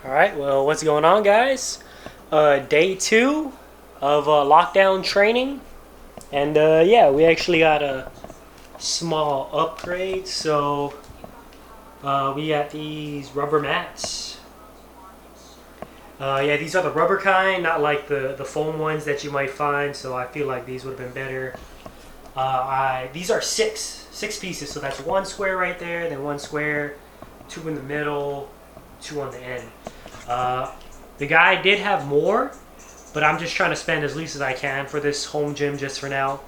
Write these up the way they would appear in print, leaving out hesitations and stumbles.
Alright, well, what's going on, guys? Day 2 of lockdown training. And yeah, we actually got a small upgrade. So we got these rubber mats. Yeah, these are the rubber kind, not like the foam ones that you might find. So I feel like these would have been better. These are six pieces. So that's one square right there, then one square, two in the middle, two on the end. The guy did have more, but I'm just trying to spend as least as I can for this home gym just for now.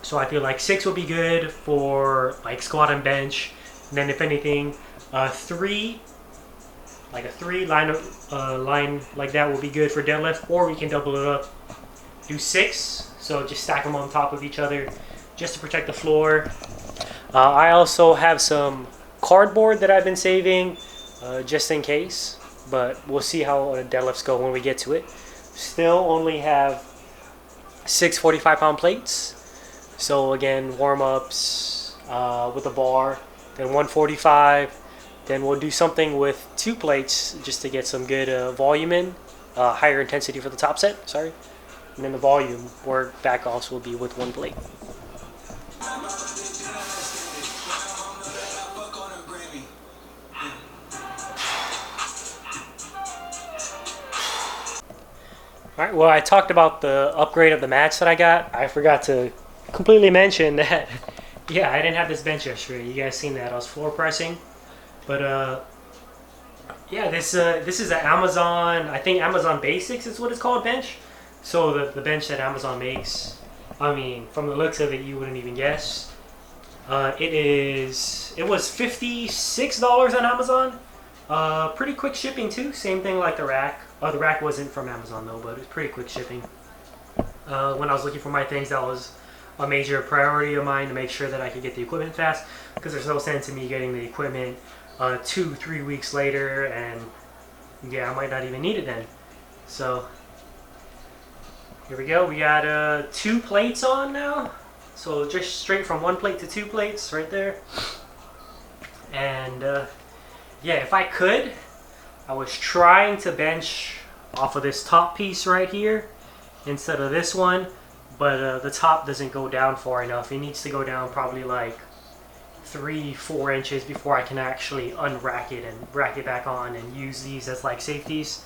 So I feel like 6 would be good for like squat and bench, and then if anything, 3, like a 3 line like that will be good for deadlift, or we can double it up, do 6. So just stack them on top of each other, just to protect the floor. I also have some cardboard that I've been saving, just in case. But we'll see how the deadlifts go when we get to it. Still only have 6 45-pound plates. So again, warm-ups with a bar, then 145. Then we'll do something with 2 plates just to get some good volume in, higher intensity for the top set, sorry. And then the volume work back also will be with 1 plate. Alright, well, I talked about the upgrade of the mats that I got. I forgot to completely mention that, yeah, I didn't have this bench yesterday. You guys seen that. I was floor pressing. But, yeah, this is an Amazon, I think Amazon Basics is what it's called, bench. So the bench that Amazon makes, I mean, from the looks of it, you wouldn't even guess. It was $56 on Amazon. Pretty quick shipping too. Same thing like the rack. The rack wasn't from Amazon though, but it was pretty quick shipping. When I was looking for my things, that was a major priority of mine to make sure that I could get the equipment fast, because there's no sense in me getting the equipment 2-3 weeks later, and yeah, I might not even need it then. So here we go. We got 2 plates on now. So just straight from 1 plate to 2 plates right there. And yeah, if I could, I was trying to bench off of this top piece right here instead of this one, but the top doesn't go down far enough. It needs to go down probably like 3-4 inches before I can actually unrack it and rack it back on and use these as like safeties.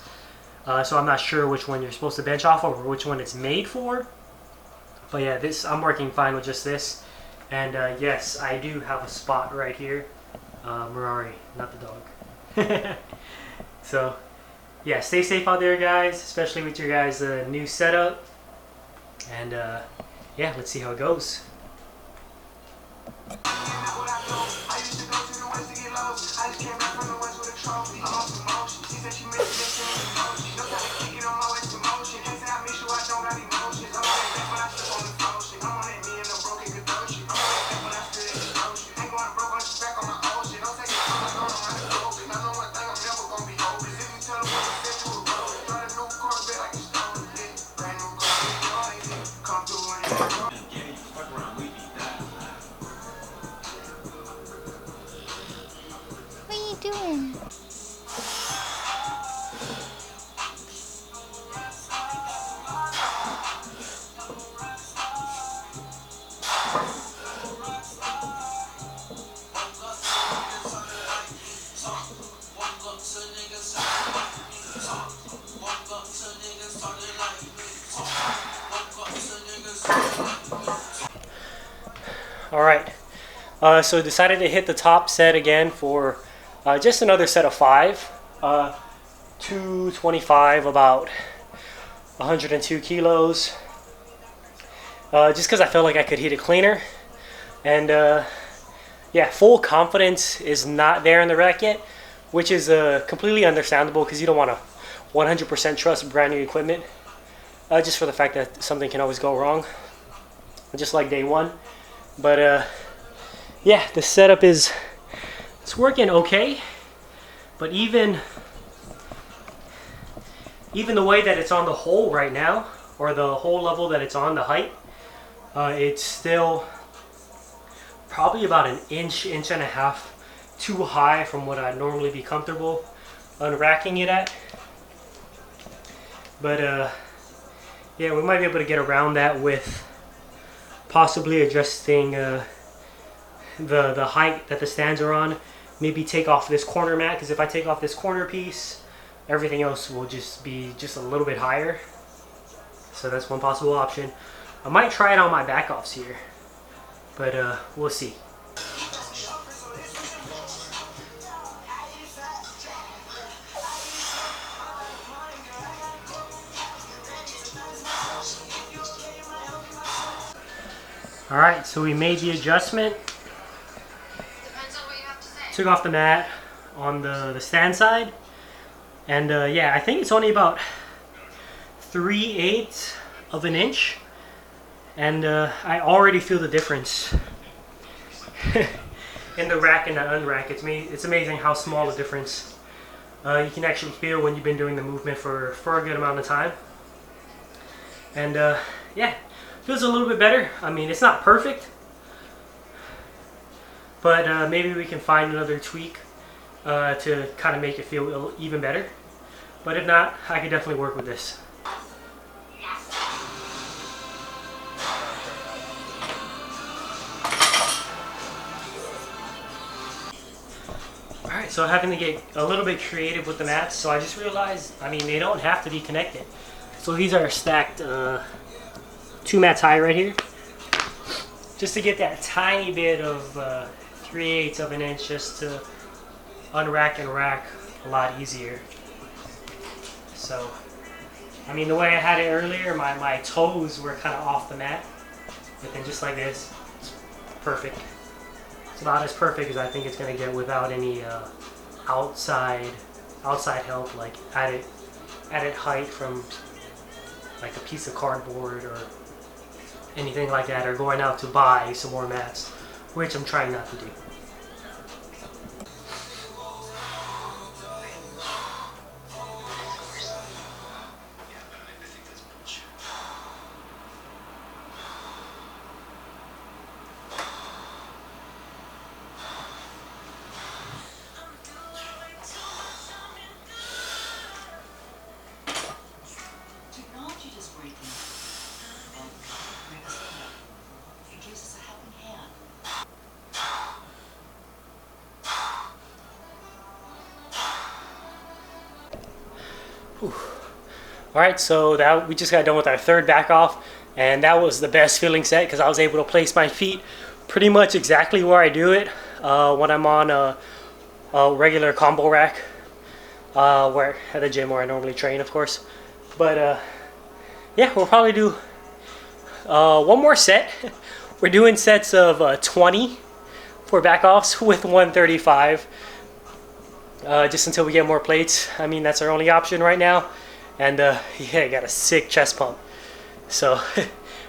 So I'm not sure which one you're supposed to bench off of or which one it's made for. But yeah, I'm working fine with just this. And yes, I do have a spot right here. Merari, not the dog. So, yeah, stay safe out there, guys, especially with your guys' new setup. And, yeah, let's see how it goes. What are you doing? Alright, so decided to hit the top set again for just another set of 5. 225, about 102 kilos. Just because I felt like I could hit it cleaner. And yeah, full confidence is not there in the rack yet, which is completely understandable because you don't want to 100% trust brand new equipment. Just for the fact that something can always go wrong. Just like day 1. But yeah, the setup it's working okay. But even the way that it's on the hole right now, or the hole level that it's on, the height, it's still probably about an inch and a half too high from what I'd normally be comfortable unracking it at. But yeah, we might be able to get around that with possibly adjusting the height that the stands are on. Maybe take off this corner mat, because if I take off this corner piece, everything else will just be just a little bit higher. So that's one possible option. I might try it on my back offs here, but we'll see. All right, so we made the adjustment. Took off the mat on the stand side, and yeah, I think it's only about 3/8 of an inch, and I already feel the difference in the rack and the unrack. It's amazing how small a difference you can actually feel when you've been doing the movement for a good amount of time. And yeah, feels a little bit better. I mean, it's not perfect, but maybe we can find another tweak to kind of make it feel even better. But if not, I can definitely work with this. Alright, so having to get a little bit creative with the mats, so I just realized, I mean, they don't have to be connected. So these are stacked 2 mats high right here, just to get that tiny bit of 3/8 of an inch, just to unrack and rack a lot easier. So, I mean, the way I had it earlier, my toes were kind of off the mat, but then just like this, it's perfect. It's about as perfect as I think it's going to get without any outside help, like added height from like a piece of cardboard or anything like that, or going out to buy some more mats, which I'm trying not to do. Alright, so that we just got done with our third back off, and that was the best feeling set because I was able to place my feet pretty much exactly where I do it when I'm on a regular combo rack, where at the gym where I normally train, of course. But yeah, we'll probably do one more set. We're doing sets of 20 for back offs with 135, just until we get more plates. I mean, that's our only option right now. And yeah, I got a sick chest pump, so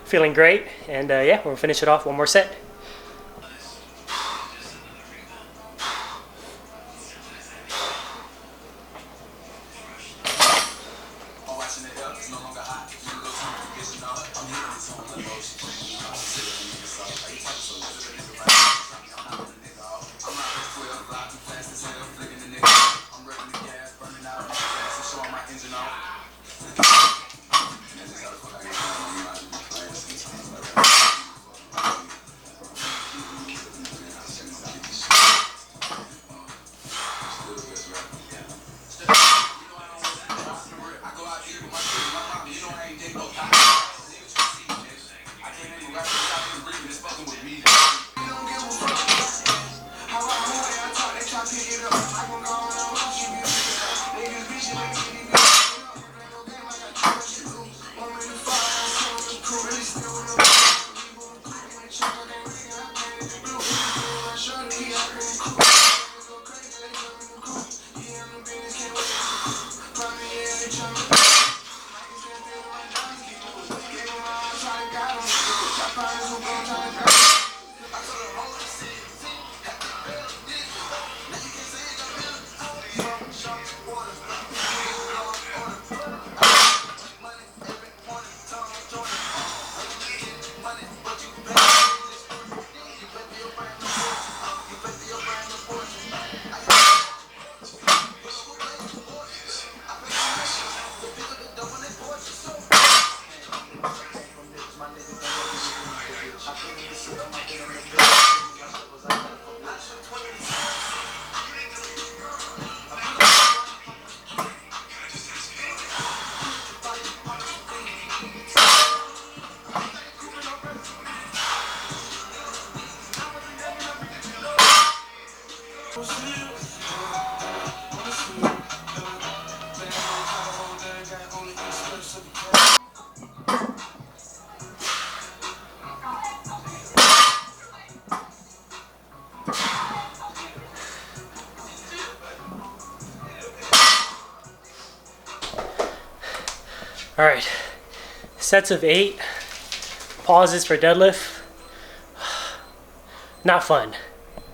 feeling great. And yeah, we'll finish it off one more set. All right, sets of 8, pauses for deadlift. Not fun,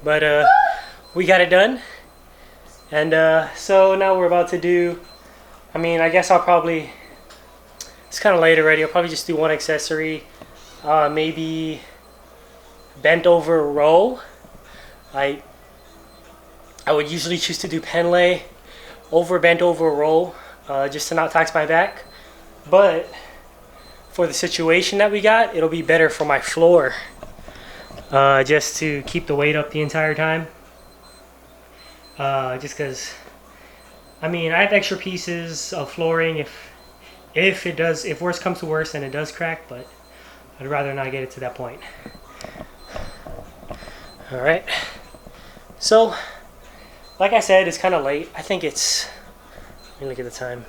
but we got it done. And so now we're about to do, I guess I'll probably, it's kind of late already, I'll probably just do one accessory, maybe bent over row. I would usually choose to do pen lay over bent over row, just to not tax my back. But for the situation that we got, it'll be better for my floor, just to keep the weight up the entire time. Just because, I have extra pieces of flooring if worse comes to worse and it does crack, but I'd rather not get it to that point. All right. So, like I said, it's kind of late. I think it's, let me look at the time.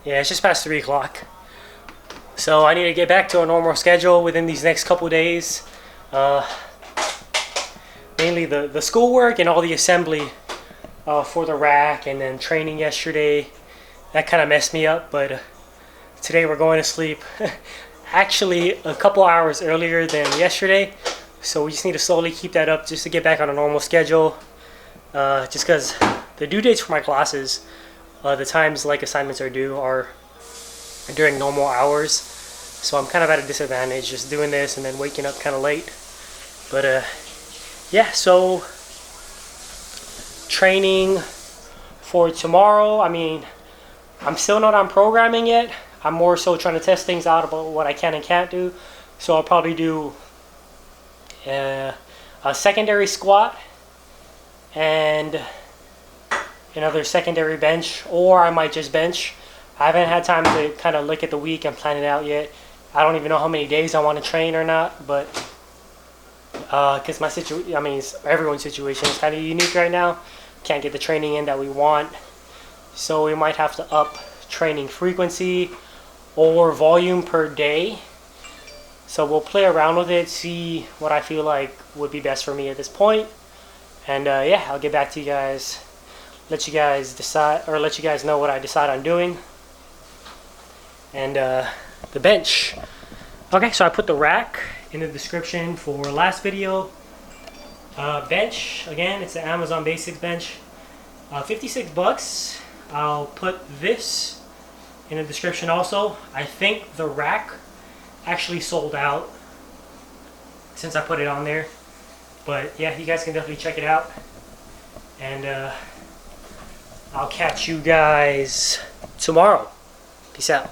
Yeah, it's just past 3 o'clock. So I need to get back to a normal schedule within these next couple days. Mainly the schoolwork and all the assembly for the rack, and then training yesterday. That kind of messed me up, but today we're going to sleep actually a couple hours earlier than yesterday. So we just need to slowly keep that up just to get back on a normal schedule. Just because the due dates for my classes, the times like assignments are due are during normal hours. So I'm kind of at a disadvantage just doing this and then waking up kind of late. But yeah, so training for tomorrow, I'm still not on programming yet. I'm more so trying to test things out about what I can and can't do. So I'll probably do a secondary squat and another secondary bench, or I might just bench. I haven't had time to kind of look at the week and plan it out yet. I don't even know how many days I want to train or not, but because my situation, everyone's situation is kind of unique right now. Can't get the training in that we want, so we might have to up training frequency or volume per day. So we'll play around with it, see what I feel like would be best for me at this point. And yeah, I'll get back to you guys, let you guys decide, or let you guys know what I decide on doing. And the bench. Okay, so I put the rack in the description for last video. Bench, again, it's the Amazon Basics bench. 56 bucks. I'll put this in the description also. I think the rack actually sold out since I put it on there. But yeah, you guys can definitely check it out. And I'll catch you guys tomorrow. Peace out.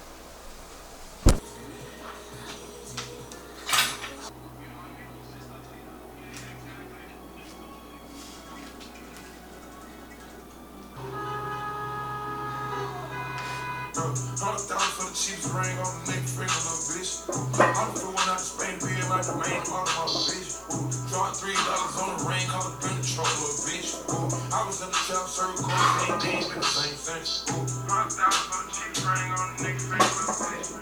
$100,000 for the cheapest ring on the neck, finger, little bitch. I'm the one out of Spain, being like the main part of my bitch. Dropped $3 on the ring, call it been the trunk, little bitch. I was in the trap circle, they ain't been the same thing. $100,000 for the cheapest ring on the neck, finger, little bitch.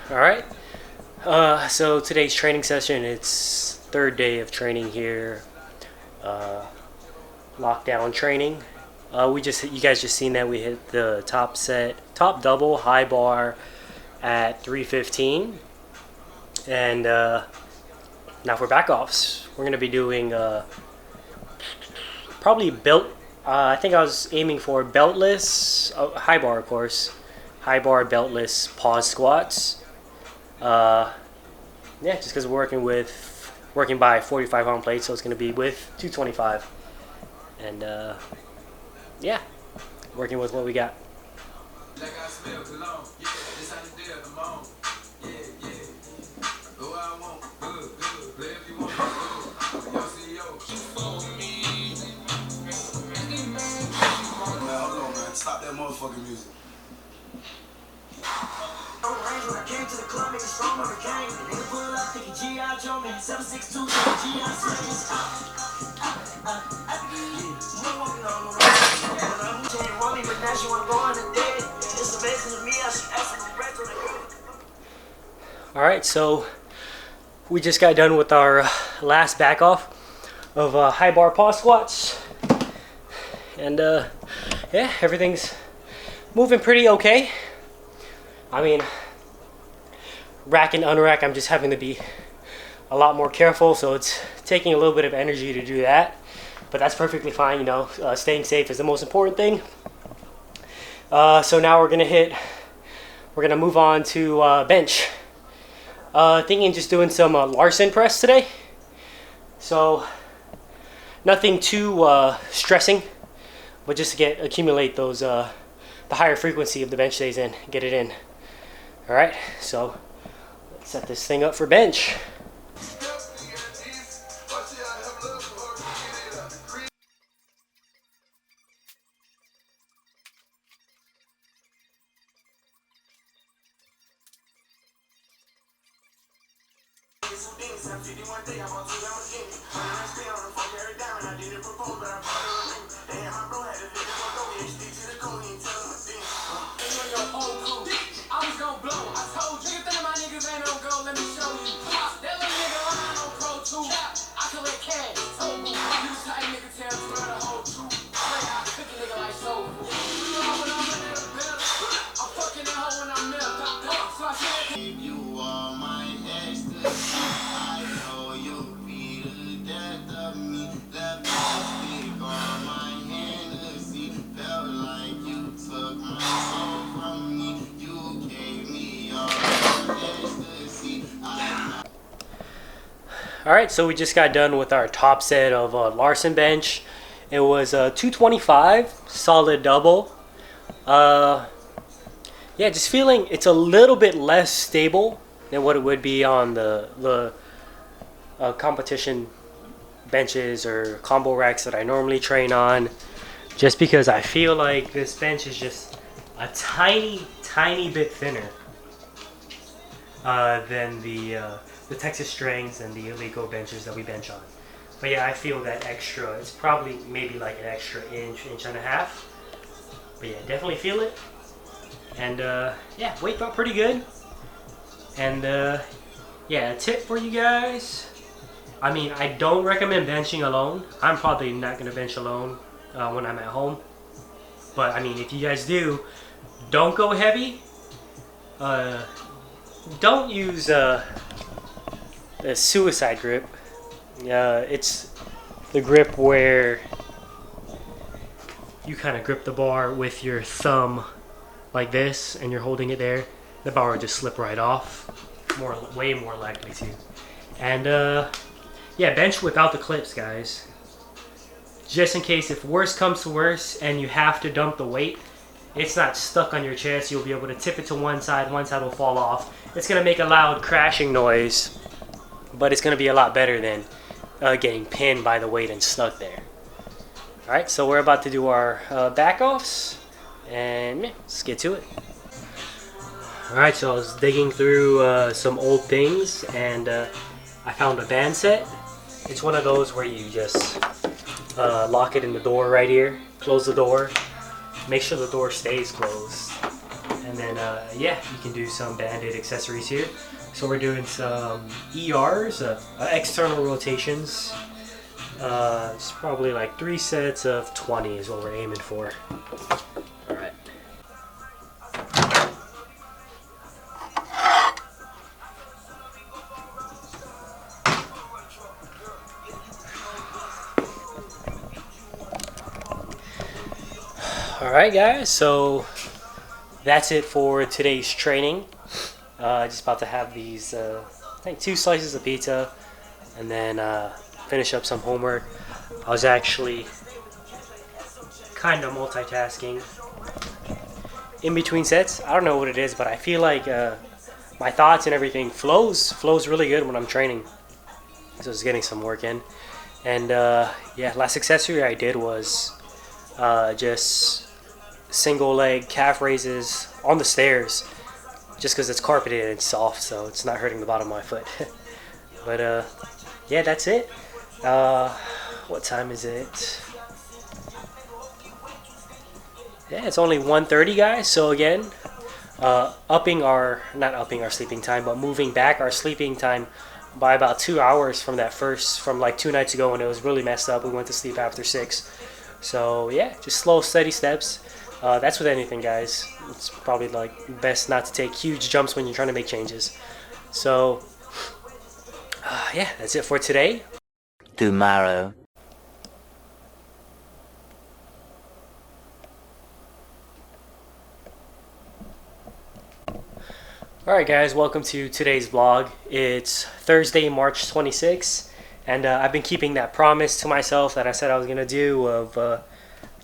Alright, so today's training session, it's third day of training here, lockdown training. You guys just seen that we hit the top double high bar at 315, and now for back offs, we're going to be doing probably belt, I think I was aiming for beltless, high bar of course, high bar beltless pause squats. Yeah, just because we're working by 45 pound plates, so it's going to be with 225, and yeah, working with what we got. Like I smell cologne, yeah, this how the deal, come on, yeah, go I want, good, play if you want, good, y'all see yo, you for me, man, hold on man, stop that motherfucking music. Alright, so we just got done with our last back off of high bar pause squats. And yeah, everything's moving pretty okay. I mean, rack and unrack, I'm just having to be a lot more careful, so it's taking a little bit of energy to do that. But that's perfectly fine, you know. Staying safe is the most important thing. So now we're gonna move on to bench. Thinking just doing some Larson press today. So nothing too stressing, but just to accumulate those the higher frequency of the bench days in, get it in. All right, so let's set this thing up for bench. Alright, so we just got done with our top set of Larson bench. It was 225, solid double. Yeah, just feeling it's a little bit less stable than what it would be on the competition benches or combo racks that I normally train on. Just because I feel like this bench is just a tiny bit thinner than the Texas strings and the illegal benches that we bench on. But yeah, I feel that extra. It's probably maybe like an extra inch and a half. But yeah, definitely feel it. And yeah, weight felt pretty good. And yeah, a tip for you guys. I mean, I don't recommend benching alone. I'm probably not gonna bench alone when I'm at home. But I mean, if you guys do, don't go heavy. Don't use the suicide grip. It's the grip where you kind of grip the bar with your thumb like this and you're holding it there. The bar will just slip right off. Way more likely to. And yeah, bench without the clips, guys. Just in case if worse comes to worse and you have to dump the weight, it's not stuck on your chest. You'll be able to tip it to one side will fall off. It's gonna make a loud crashing noise, but it's gonna be a lot better than getting pinned by the weight and stuck there. Alright, so we're about to do our back offs, and yeah, let's get to it. Alright, so I was digging through some old things, and I found a band set. It's one of those where you just lock it in the door right here, close the door, make sure the door stays closed, and then yeah, you can do some banded accessories here. So we're doing some ERs, external rotations. It's probably like 3 sets of 20 is what we're aiming for. All right. All right, guys. So that's it for today's training. Just about to have these, I think 2 slices of pizza, and then finish up some homework. I was actually kind of multitasking in between sets. I don't know what it is, but I feel like my thoughts and everything flows really good when I'm training. So I was getting some work in. And yeah, last accessory I did was just single leg calf raises on the stairs. just because it's carpeted and it's soft, so it's not hurting the bottom of my foot. But yeah, that's it. What time is it? Yeah, it's only 1:30, guys. So again, not upping our sleeping time, but moving back our sleeping time by about 2 hours from like 2 nights ago when it was really messed up. We went to sleep after 6. So yeah, just slow, steady steps. That's with anything, guys. It's probably like best not to take huge jumps when you're trying to make changes. So yeah, that's it for today. Tomorrow. Alright guys, welcome to today's vlog. It's Thursday, March 26th, and I've been keeping that promise to myself that I said I was going to do of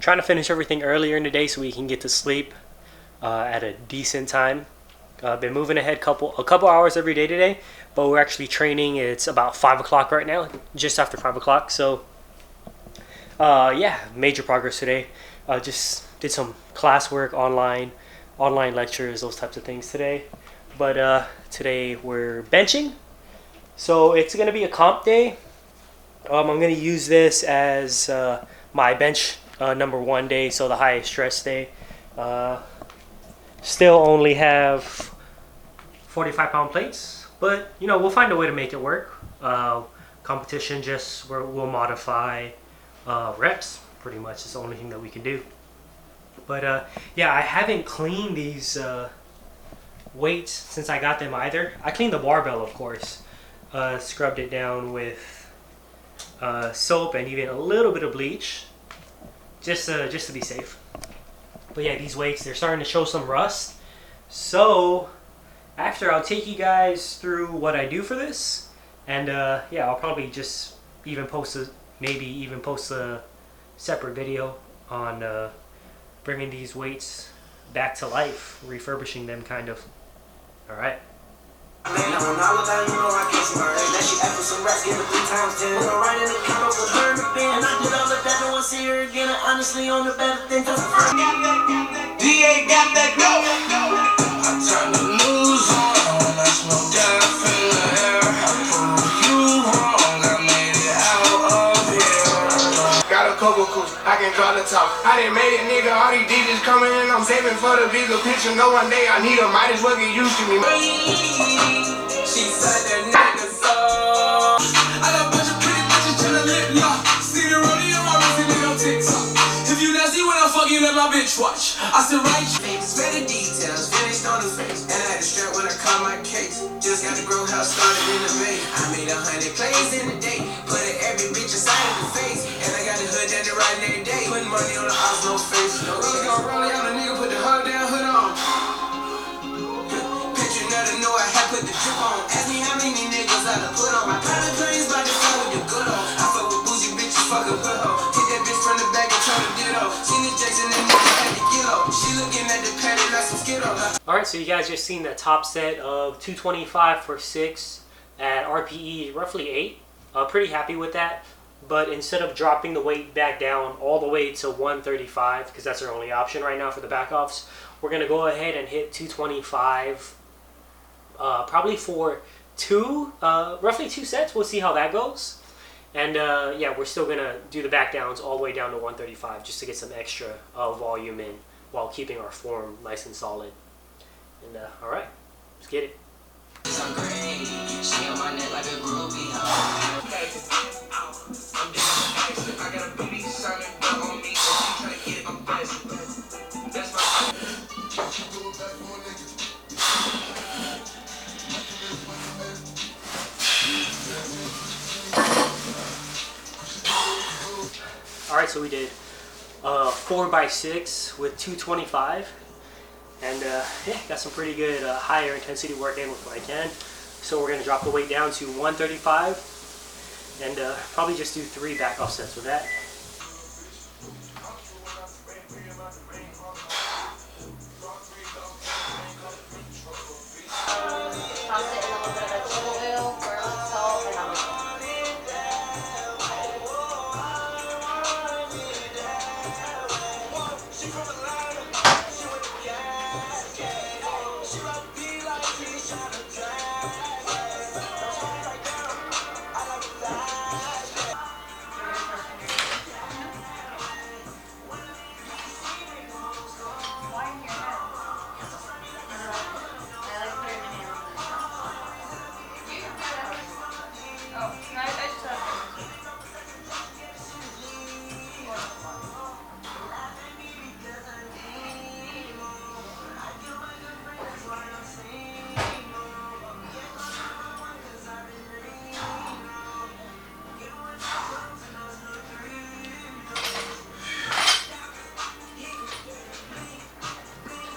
trying to finish everything earlier in the day so we can get to sleep at a decent time. I've been moving ahead a couple hours every day today, but we're actually training. It's about 5 o'clock right now, just after 5 o'clock. So yeah, major progress today. Just did some classwork online lectures, those types of things today. But today we're benching, so it's going to be a comp day. I'm going to use this as my bench number 1 day, so the highest stress day. Still only have 45-pound plates, but you know, we'll find a way to make it work. Competition, just we'll modify reps. Pretty much is the only thing that we can do. But yeah, I haven't cleaned these weights since I got them either. I cleaned the barbell, of course. Scrubbed it down with soap and even a little bit of bleach, just to be safe. But yeah, these weights, they're starting to show some rust. So after, I'll take you guys through what I do for this, and yeah, I'll probably just even post a separate video on bringing these weights back to life, refurbishing them kind of. All right. I can draw the top. I done made it, nigga. All these DJs coming in. I'm saving for the bigger picture. No one day I need them. Might as well get used to me. She said that nigga so. I got a bunch of pretty bitches tryna lip lock. See the rodeo, my wrist and on TikTok. If you nasty when I fuck you, let my bitch watch. I said right. Spare the details, finished on the face. And I had to strap when I caught my case. Just got the grow house started in the May. I made 100 plays in a day. Put every bitch inside of the face. And I got the hood down the right every day. Putting money on the house, no face. No roller gon' roll out, a nigga put the hood down, hood on. Picture never know I had put the drip on. Ask me how many niggas I done put on. My private planes by the phone with the good on. I fuck with bougie bitches, fuck a hood hoe. Hit that bitch from the back and turn the ditto. Seen the Jackson and nigga had to get low. She looking at the paddock like some Skittles. Alright, so you guys just seen the top set of 225 for 6 at RPE roughly 8. Pretty happy with that. But instead of dropping the weight back down all the way to 135, because that's our only option right now for the back offs, we're going to go ahead and hit 225 probably for roughly 2 sets. We'll see how that goes. And yeah, we're still going to do the back downs all the way down to 135 just to get some extra volume in while keeping our form nice and solid. And alright, let's get it. I'm great. She on my neck like a groupie. I got a booty shining down on me, so she tryna get it, I'm best. That's my. Alright, so we did 4x6 with 225. And yeah, got some pretty good higher intensity work in with what I can. So we're going to drop the weight down to 135 and probably just do 3 back off sets with that. She from the line.